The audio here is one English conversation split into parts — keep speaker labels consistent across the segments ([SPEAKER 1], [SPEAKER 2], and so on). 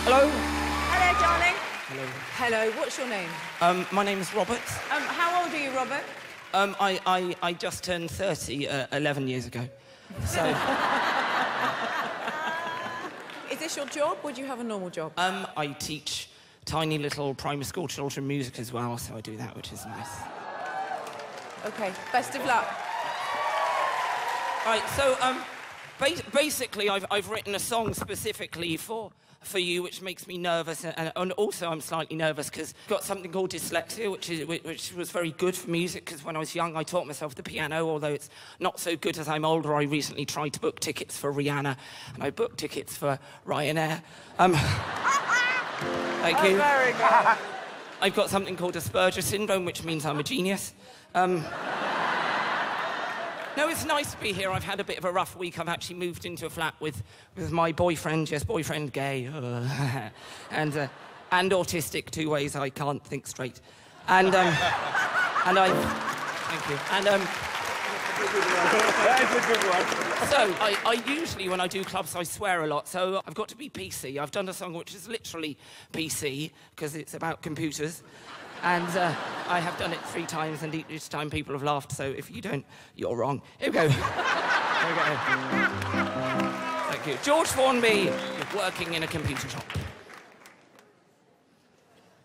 [SPEAKER 1] Hello.
[SPEAKER 2] Hello, darling.
[SPEAKER 1] Hello.
[SPEAKER 2] Hello, what's your name?
[SPEAKER 1] My name is Robert.
[SPEAKER 2] How old are you, Robert?
[SPEAKER 1] I just turned 30 11 years ago. So...
[SPEAKER 2] Is this your job, or do you have a normal job?
[SPEAKER 1] I teach tiny little primary school children music as well, so I do that, which is nice.
[SPEAKER 2] OK, best of luck.
[SPEAKER 1] Right, so, basically, I've written a song specifically for you, which makes me nervous, and also I'm slightly nervous because I've got something called dyslexia, which was very good for music, because when I was young I taught myself the piano, although it's not so good as I'm older. I recently tried to book tickets for Rihanna, and I booked tickets for Ryanair. Thank you.
[SPEAKER 2] Very good.
[SPEAKER 1] I've got something called Asperger syndrome, which means I'm a genius. No, it's nice to be here. I've had a bit of a rough week. I've actually moved into a flat with my boyfriend, yes, boyfriend gay, and autistic, 2 ways I can't think straight. And I... Thank you. And,
[SPEAKER 3] That's a good one.
[SPEAKER 1] So, I usually, when I do clubs, I swear a lot, so I've got to be PC. I've done a song which is literally PC, because it's about computers. And I have done it 3 times, and each time people have laughed, so if you don't, you're wrong. Here we go. Here we go. Thank you. George Formby, working in a computer shop.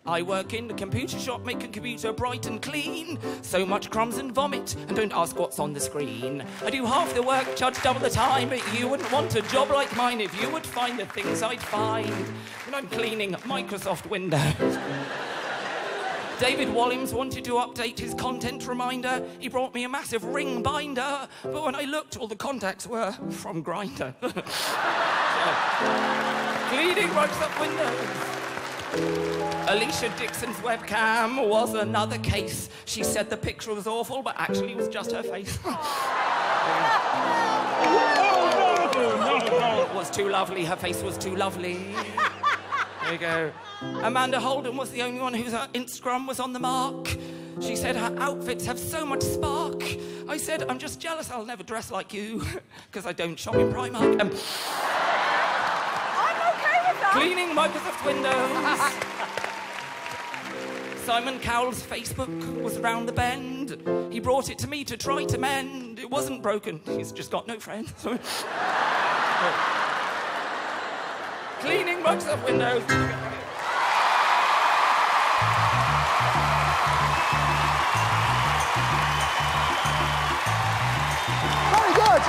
[SPEAKER 1] I work in the computer shop, make a computer bright and clean. So much crumbs and vomit, and don't ask what's on the screen. I do half the work, charge double the time, but you wouldn't want a job like mine if you would find the things I'd find when I'm cleaning Microsoft Windows. David Walliams wanted to update his content reminder. He brought me a massive ring binder, but when I looked, all the contacts were from Grindr. Cleaning Microsoft Windows. Alicia Dixon's webcam was another case. She said the picture was awful, but actually it was just her face. It was too lovely. Her face was too lovely. There you go. Amanda Holden was the only one whose Instagram was on the mark. She said her outfits have so much spark. I said, I'm just jealous I'll never dress like you, because I don't shop in Primark.
[SPEAKER 2] I'm OK with that.
[SPEAKER 1] Cleaning Microsoft Windows. Simon Cowell's Facebook was round the bend. He brought it to me to try to mend. It wasn't broken. He's just got no friends. Cleaning Microsoft Windows.
[SPEAKER 3] Very good.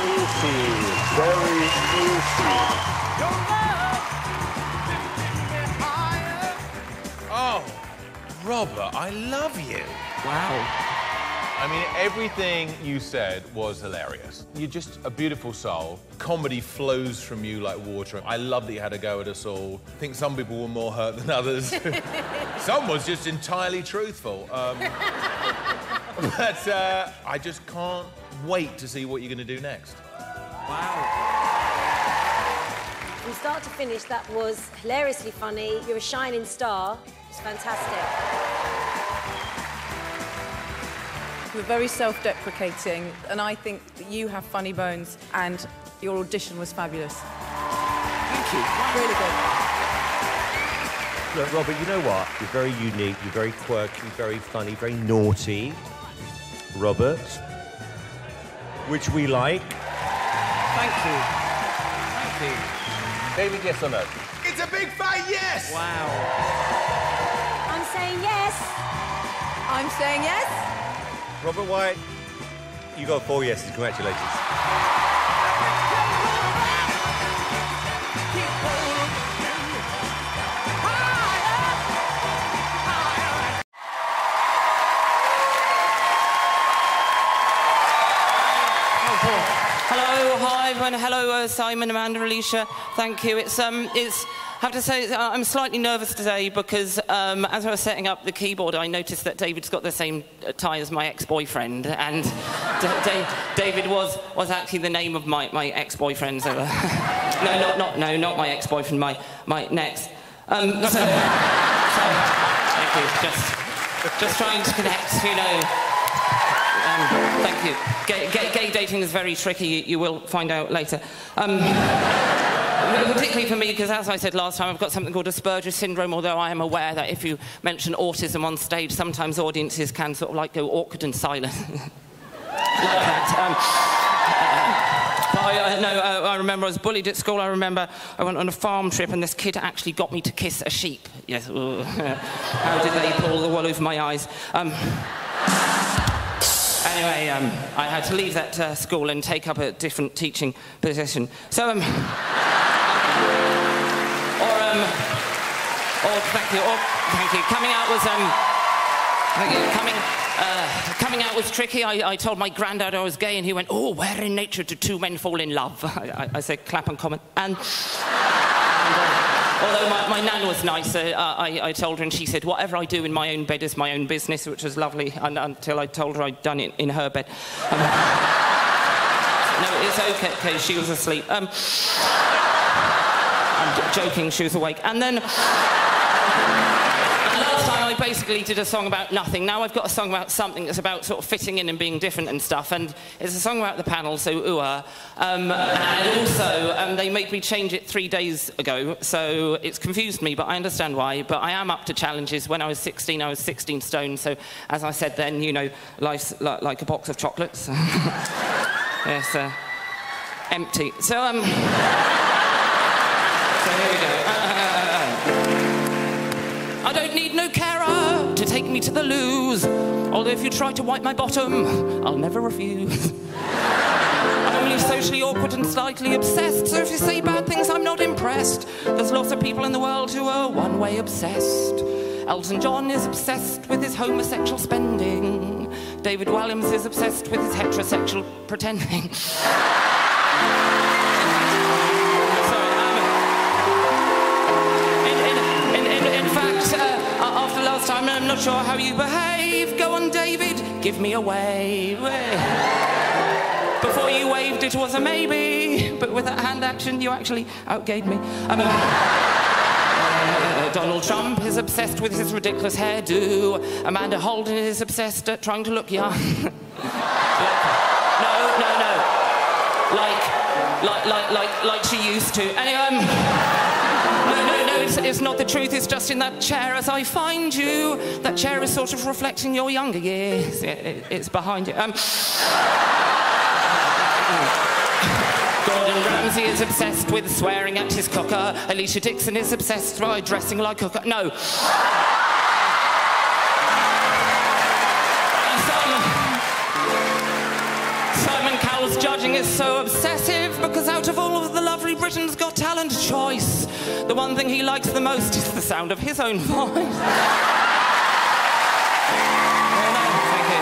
[SPEAKER 3] Naughty. Very naughty.
[SPEAKER 4] Oh, Robert, I love you.
[SPEAKER 1] Wow.
[SPEAKER 4] I mean, everything you said was hilarious. You're just a beautiful soul. Comedy flows from you like water. I love that you had a go at us all. I think some people were more hurt than others. Some was just entirely truthful. But I just can't wait to see what you're going to do next.
[SPEAKER 1] Wow.
[SPEAKER 5] From start to finish, that was hilariously funny. You're a shining star. It's fantastic.
[SPEAKER 2] You're very self-deprecating, and I think that you have funny bones, and your audition was fabulous.
[SPEAKER 1] Thank you.
[SPEAKER 2] Really good.
[SPEAKER 6] Look, Robert, you know what? You're very unique, you're very quirky, very funny, very naughty. Robert, which we like.
[SPEAKER 1] Thank you. Thank you.
[SPEAKER 4] David, yes or no? It's a big fat yes!
[SPEAKER 1] Wow.
[SPEAKER 5] I'm saying yes.
[SPEAKER 2] I'm saying yes.
[SPEAKER 6] Robert White, you got 4 yeses. Congratulations.
[SPEAKER 1] Hello, hi everyone. Hello, Simon, Amanda, Alicia. Thank you. I have to say, I'm slightly nervous today because as I was setting up the keyboard, I noticed that David's got the same tie as my ex-boyfriend, and David was actually the name of my ex-boyfriend. So, not my ex-boyfriend, my next. Thank you. Just trying to connect, you know. Thank you. Gay dating is very tricky. You will find out later. Particularly for me, because as I said last time, I've got something called Asperger's syndrome, although I am aware that if you mention autism on stage, sometimes audiences can sort of like go awkward and silent. Like that. But I remember I was bullied at school. I remember I went on a farm trip and this kid actually got me to kiss a sheep. Yes. How did they pull the wool over my eyes? Anyway, I had to leave that school and take up a different teaching position. So, thank you. Coming out was tricky. I told my granddad I was gay, and he went, "Oh, where in nature do two men fall in love?" I said, "Clapham Common." And although my nan was nice, I told her, and she said, "Whatever I do in my own bed is my own business," which was lovely, until I told her I'd done it in her bed. No, it's okay, because she was asleep. I'm joking, she was awake. And then... last time I basically did a song about nothing. Now I've got a song about something that's about sort of fitting in and being different and stuff, and it's a song about the panel, so ooh-ah. And also, they made me change it 3 days ago, so it's confused me, but I understand why. But I am up to challenges. When I was 16, I was 16 stone, so as I said then, you know, life's like a box of chocolates. Yes, empty. So, so here we go. I don't need no carer to take me to the loos. Although if you try to wipe my bottom, I'll never refuse. I'm only socially awkward and slightly obsessed, so if you say bad things, I'm not impressed. There's lots of people in the world who are one-way obsessed. Elton John is obsessed with his homosexual spending. David Walliams is obsessed with his heterosexual pretending. After last time, I'm not sure how you behave. Go on, David, give me a wave. Before you waved, it was a maybe, but with that hand action, you actually outgayed me. Donald Trump is obsessed with his ridiculous hairdo. Amanda Holden is obsessed at trying to look young. No. Like she used to. Anyway, No, it's not the truth. It's just in that chair as I find you. That chair is sort of reflecting your younger years. It's behind you. Gordon Ramsay is obsessed with swearing at his cooker. Alicia Dixon is obsessed by dressing like a cooker. No. Simon Cowell's judging is so obsessive because out of all of the lovely Britain's Got Talent choice, the one thing he likes the most is the sound of his own voice. Oh, no, thank you.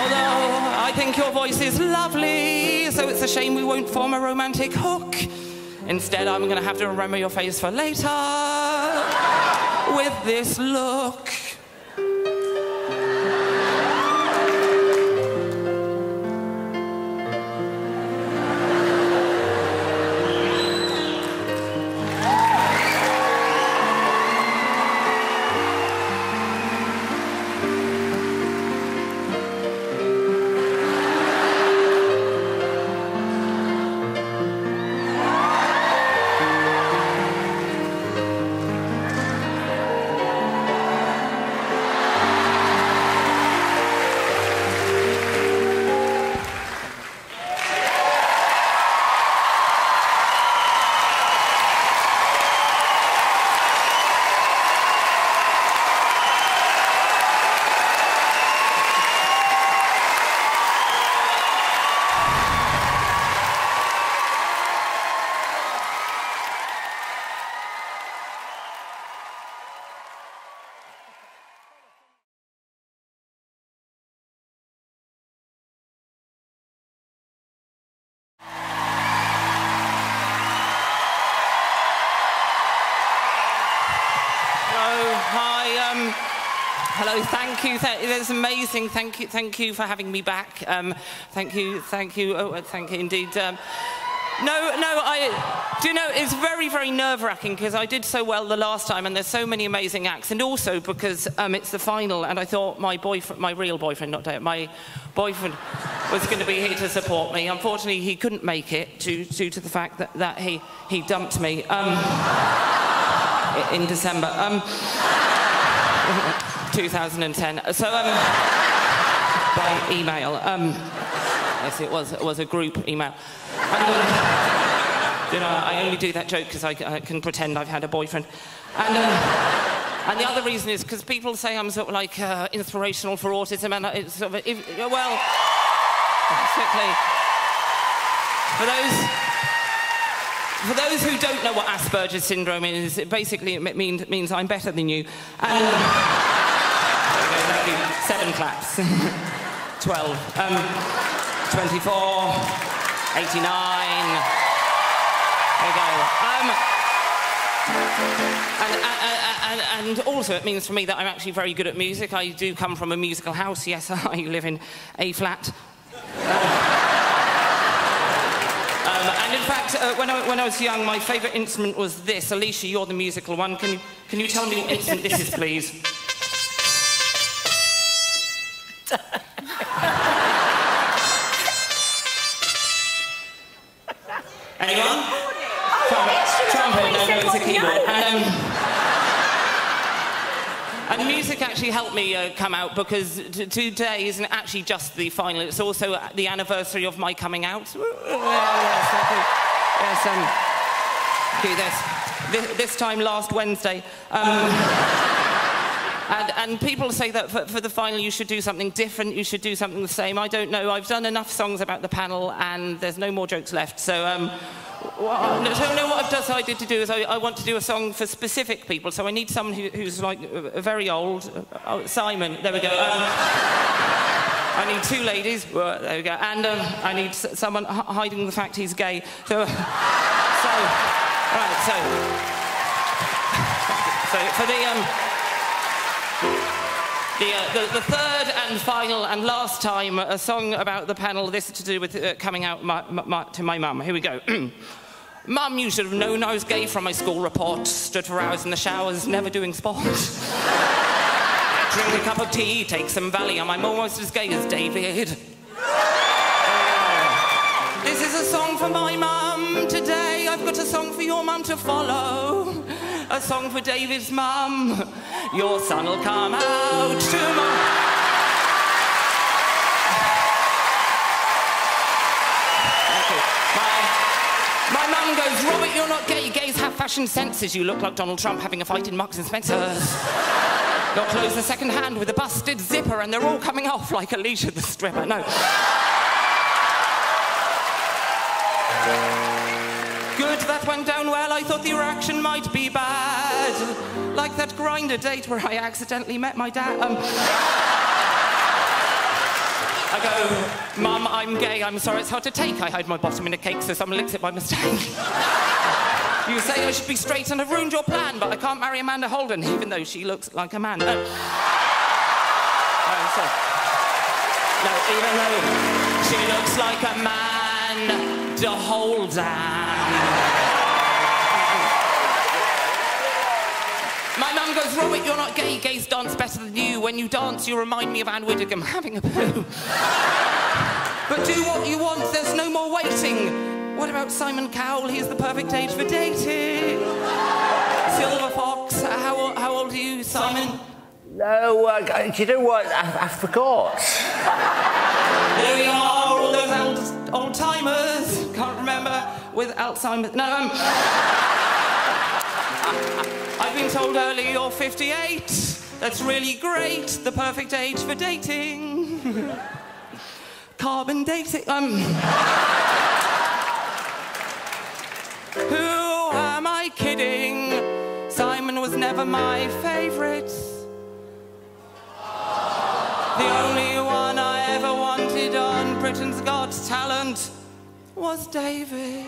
[SPEAKER 1] Although I think your voice is lovely, so it's a shame we won't form a romantic hook. Instead, I'm going to have to remember your face for later with this look. Hello, thank you. That's amazing. Thank you for having me back. Thank you. Oh, thank you indeed. Do you know, it's very, very nerve-wracking because I did so well the last time and there's so many amazing acts, and also because it's the final and I thought my boyfriend, my real boyfriend, not Dave, my boyfriend was going to be here to support me. Unfortunately, he couldn't make it due to the fact that he dumped me in December 2010. So, by email. Yes, it was a group email. And, you know, I only do that joke because I can pretend I've had a boyfriend. And the other reason is because people say I'm sort of like inspirational for autism, and it's sort of, well, basically, for those who don't know what Asperger's syndrome is, basically it means I'm better than you. And 7 claps. 12. 24. 89. There you go. And also it means for me that I'm actually very good at music. I do come from a musical house. Yes, I live in A flat. And in fact, when I was young, my favourite instrument was this. Alicia, you're the musical one. Can you tell me what instrument this is, please? Anyone? Trumpet. No, it's a keyboard. And music actually helped me come out because today isn't actually just the final, it's also the anniversary of my coming out. Yes, this time last Wednesday. And people say that for the final you should do something different, you should do something the same. I don't know, I've done enough songs about the panel and there's no more jokes left. So, what I've decided to do is I want to do a song for specific people. So I need someone who's like very old. Oh, Simon, there we go. I need 2 ladies, well, there we go. And I need someone hiding the fact he's gay. So for the third and final and last time, a song about the panel. This is to do with coming out to my mum. Here we go. Mum, you should have known I was gay from my school report. Stood for hours in the showers, never doing sport. Drink a cup of tea, take some Valium. I'm almost as gay as David. This is a song for my mum today. I've got a song for your mum to follow. A song for David's mum. Your son will come out tomorrow. My mum goes, Robert, you're not gay. Gays have fashion senses. You look like Donald Trump having a fight in Marks and Spencer's. Your clothes are second hand with a busted zipper and they're all coming off like Alicia the stripper. No. Good, that went down well. I thought the reaction might be bad. Like that Grindr date where I accidentally met my dad. I go, Mum, I'm gay. I'm sorry, it's hard to take. I hide my bottom in a cake so someone licks it by mistake. You say I should be straight and I've ruined your plan, but I can't marry Amanda Holden, even though she looks like a man. No, even though she looks like a man, to hold down. My mum goes, Robert, you're not gay. Gays dance better than you. When you dance, you remind me of Anne Widdecombe having a poo. But do what you want. There's no more waiting. What about Simon Cowell? He's the perfect age for dating. Silver Fox. How old are you, Simon?
[SPEAKER 3] No, do you know what? I forgot.
[SPEAKER 1] There we are, all those old-timers. Can't remember with Alzheimer's. No, I've been told earlier you're 58. That's really great. The perfect age for dating. Carbon dating. Who am I kidding? Simon was never my favourite. The only one I ever wanted on Britain's Got Talent was David.